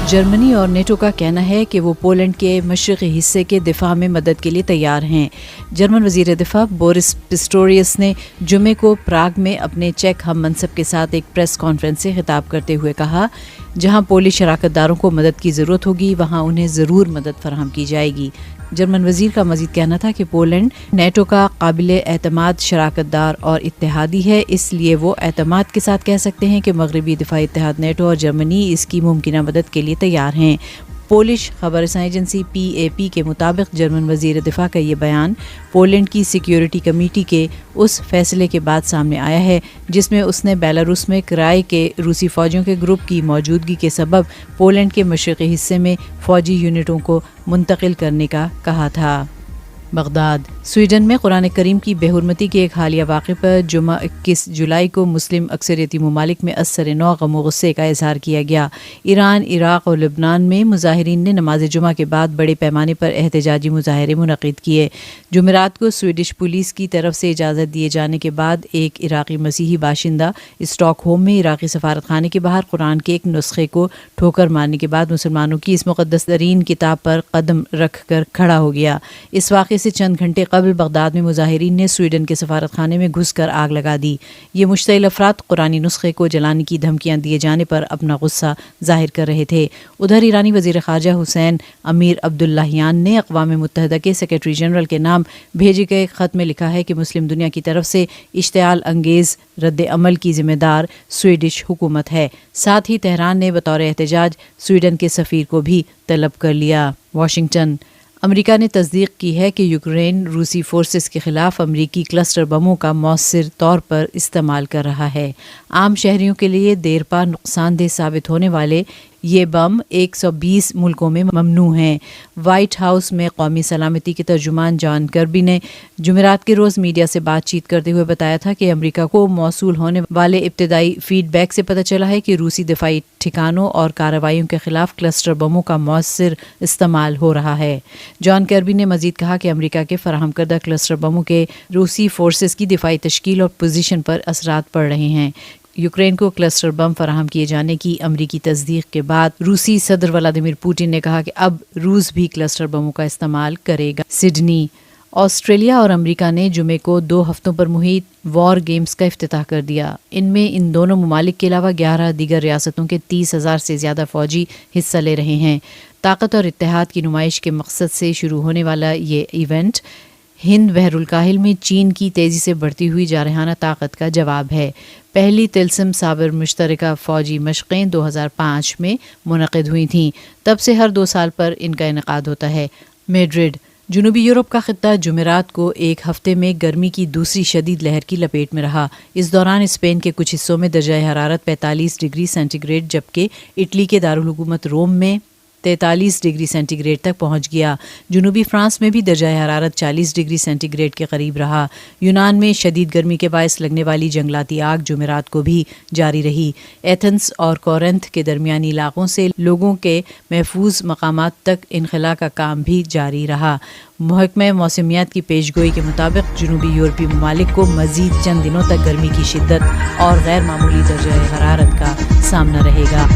جرمنی اور نیٹو کا کہنا ہے کہ وہ پولینڈ کے مشرقی حصے کے دفاع میں مدد کے لیے تیار ہیں۔ جرمن وزیر دفاع بورس پسٹوریس نے جمعے کو پراگ میں اپنے چیک ہم منصب کے ساتھ ایک پریس کانفرنس سے خطاب کرتے ہوئے کہا، جہاں پولی شراکت داروں کو مدد کی ضرورت ہوگی وہاں انہیں ضرور مدد فراہم کی جائے گی۔ جرمن وزیر کا مزید کہنا تھا کہ پولینڈ نیٹو کا قابل اعتماد شراکت دار اور اتحادی ہے، اس لیے وہ اعتماد کے ساتھ کہہ سکتے ہیں کہ مغربی دفاعی اتحاد نیٹو اور جرمنی اس کی ممکنہ مدد کے لیے تیار ہیں۔ پولش خبر رساں ایجنسی PAP کے مطابق جرمن وزیر دفاع کا یہ بیان پولینڈ کی سیکیورٹی کمیٹی کے اس فیصلے کے بعد سامنے آیا ہے جس میں اس نے بیلاروس میں کرائے کے روسی فوجیوں کے گروپ کی موجودگی کے سبب پولینڈ کے مشرقی حصے میں فوجی یونٹوں کو منتقل کرنے کا کہا تھا۔ بغداد۔ سویڈن میں قرآن کریم کی بے حرمتی کے ایک حالیہ واقعے پر جمعہ 21 جولائی کو مسلم اکثریتی ممالک میں از سر نو غم و غصے کا اظہار کیا گیا۔ ایران، عراق اور لبنان میں مظاہرین نے نماز جمعہ کے بعد بڑے پیمانے پر احتجاجی مظاہرے منعقد کیے۔ جمعرات کو سویڈش پولیس کی طرف سے اجازت دیے جانے کے بعد ایک عراقی مسیحی باشندہ اسٹاک ہوم میں عراقی سفارت خانے کے باہر قرآن کے ایک نسخے کو ٹھوکر مارنے کے بعد مسلمانوں کی اس مقدس ترین کتاب پر قدم رکھ کر کھڑا ہو گیا۔ اس واقعے سے چند گھنٹے قبل بغداد میں مظاہرین نے سویڈن کے سفارت خانے میں گھس کر آگ لگا دی۔ یہ مشتعل افراد قرآنی نسخے کو جلانے کی دھمکیاں دیے جانے پر اپنا غصہ ظاہر کر رہے تھے۔ ادھر ایرانی وزیر خارجہ حسین امیر عبداللہیان نے اقوام متحدہ کے سیکرٹری جنرل کے نام بھیجے گئے خط میں لکھا ہے کہ مسلم دنیا کی طرف سے اشتعال انگیز رد عمل کی ذمہ دار سویڈش حکومت ہے۔ ساتھ ہی تہران نے بطور احتجاج سویڈن کے سفیر کو بھی طلب کر لیا۔ واشنگٹن۔ امریکا نے تصدیق کی ہے کہ یوکرین روسی فورسز کے خلاف امریکی کلسٹر بموں کا مؤثر طور پر استعمال کر رہا ہے۔ عام شہریوں کے لیے دیر پا نقصان دہ ثابت ہونے والے یہ بم 120 ملکوں میں ممنوع ہیں۔ وائٹ ہاؤس میں قومی سلامتی کے ترجمان جان کربی نے جمعرات کے روز میڈیا سے بات چیت کرتے ہوئے بتایا تھا کہ امریکہ کو موصول ہونے والے ابتدائی فیڈ بیک سے پتہ چلا ہے کہ روسی دفاعی ٹھکانوں اور کارروائیوں کے خلاف کلسٹر بموں کا مؤثر استعمال ہو رہا ہے۔ جان کربی نے مزید کہا کہ امریکہ کے فراہم کردہ کلسٹر بموں کے روسی فورسز کی دفاعی تشکیل اور پوزیشن پر اثرات پڑ رہے ہیں۔ یوکرین کو کلسٹر بم فراہم کیے جانے کی امریکی تصدیق کے بعد روسی صدر ولادیمیر پوٹن نے کہا کہ اب روس بھی کلسٹر بموں کا استعمال کرے گا۔ سڈنی۔ آسٹریلیا اور امریکہ نے جمعے کو 2 ہفتوں پر محیط وار گیمز کا افتتاح کر دیا۔ ان میں ان دونوں ممالک کے علاوہ 11 دیگر ریاستوں کے 30,000 سے زیادہ فوجی حصہ لے رہے ہیں۔ طاقت اور اتحاد کی نمائش کے مقصد سے شروع ہونے والا یہ ایونٹ ہند بحر الکاہل میں چین کی تیزی سے بڑھتی ہوئی جارحانہ طاقت کا جواب ہے۔ پہلی طلسم سابر مشترکہ فوجی مشقیں 2005 میں منعقد ہوئی تھیں۔ تب سے ہر 2 سال پر ان کا انعقاد ہوتا ہے۔ میڈرڈ۔ جنوبی یورپ کا خطہ جمعرات کو ایک ہفتے میں گرمی کی دوسری شدید لہر کی لپیٹ میں رہا۔ اس دوران اسپین کے کچھ حصوں میں درجہ حرارت 45 ڈگری سینٹی گریڈ جبکہ اٹلی کے دارالحکومت روم میں 43 ڈگری سینٹی گریڈ تک پہنچ گیا۔ جنوبی فرانس میں بھی درجہ حرارت 40 ڈگری سینٹی گریڈ کے قریب رہا۔ یونان میں شدید گرمی کے باعث لگنے والی جنگلاتی آگ جمعرات کو بھی جاری رہی۔ ایتھنز اور کورنتھ کے درمیانی علاقوں سے لوگوں کے محفوظ مقامات تک انخلاء کا کام بھی جاری رہا۔ محکمہ موسمیات کی پیشگوئی کے مطابق جنوبی یورپی ممالک کو مزید چند دنوں تک گرمی کی شدت اور غیر معمولی درجہ حرارت کا سامنا رہے گا۔